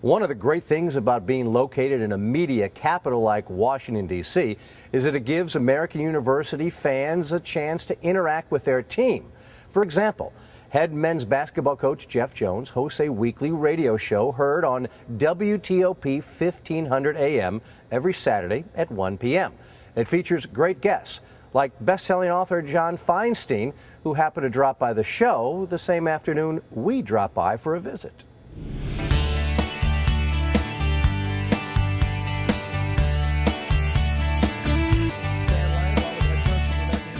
One of the great things about being located in a media capital like Washington, D.C. is that it gives American University fans a chance to interact with their team. For example, head men's basketball coach Jeff Jones hosts a weekly radio show heard on WTOP 1500 AM every Saturday at 1 p.m. It features great guests like best-selling author John Feinstein, who happened to drop by the show the same afternoon we dropped by for a visit.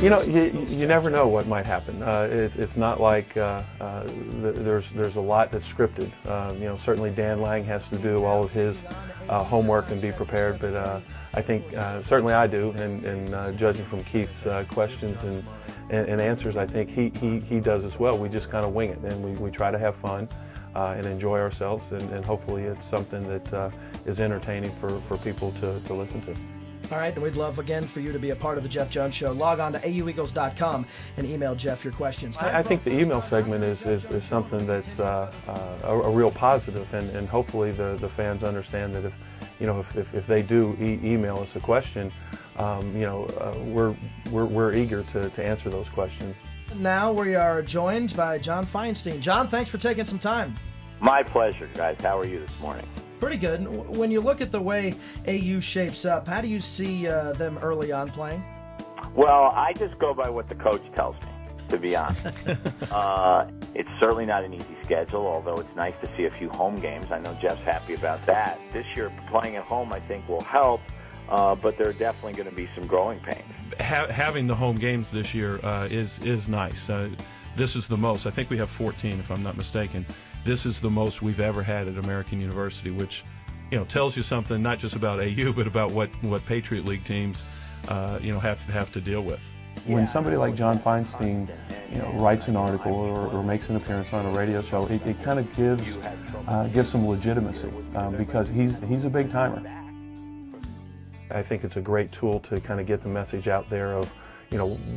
You know, you never know what might happen. It's not like there's a lot that's scripted. You know, certainly Dan Lang has to do all of his homework and be prepared, but I think certainly I do, and judging from Keith's questions and answers, I think he does as well. We just kind of wing it, and we try to have fun and enjoy ourselves, and hopefully it's something that is entertaining for people to listen to. All right, and we'd love, again, for you to be a part of the Jeff Jones Show. Log on to aueagles.com and email Jeff your questions. I think the email segment is something that's a real positive, and hopefully the fans understand that if they do email us a question, we're eager to answer those questions. Now we are joined by John Feinstein. John, thanks for taking some time. My pleasure, guys. How are you this morning? Pretty good. When you look at the way AU shapes up, how do you see them early on playing? Well, I just go by what the coach tells me, to be honest. It's certainly not an easy schedule, although it's nice to see a few home games. I know Jeff's happy about that. This year, playing at home, I think, will help, but there are definitely going to be some growing pains. Having the home games this year is nice. This is the most. I think we have 14, if I'm not mistaken. This is the most we've ever had at American University, which, tells you something not just about AU, but about what Patriot League teams, have to deal with. When somebody like John Feinstein, writes an article or makes an appearance on a radio show, it kind of gives some legitimacy because he's a big timer. I think it's a great tool to kind of get the message out there of,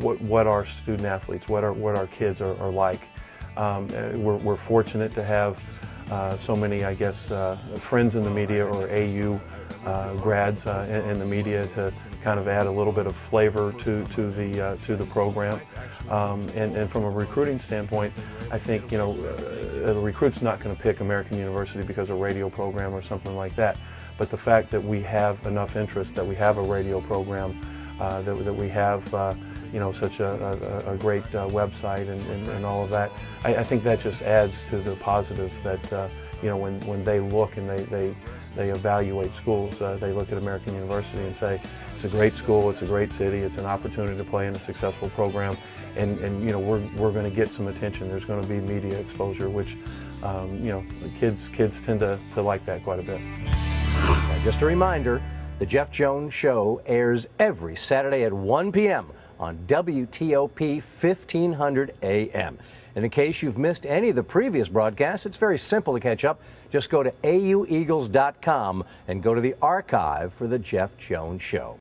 what our student athletes, what our kids are like. We're fortunate to have so many, I guess, friends in the media or AU grads in the media to kind of add a little bit of flavor to the program. And from a recruiting standpoint, I think a recruit's not going to pick American University because of a radio program or something like that. But the fact that we have enough interest, that we have a radio program, that we have such a great website and all of that, I think that just adds to the positives that when they look and they evaluate schools, they look at American University and say it's a great school, it's a great city, it's an opportunity to play in a successful program, and we're going to get some attention. There's going to be media exposure, which kids tend to like that quite a bit. Now, just a reminder, the Jeff Jones Show airs every Saturday at 1 p.m. on WTOP 1500 AM. And in case you've missed any of the previous broadcasts, it's very simple to catch up. Just go to aueagles.com and go to the archive for the Jeff Jones Show.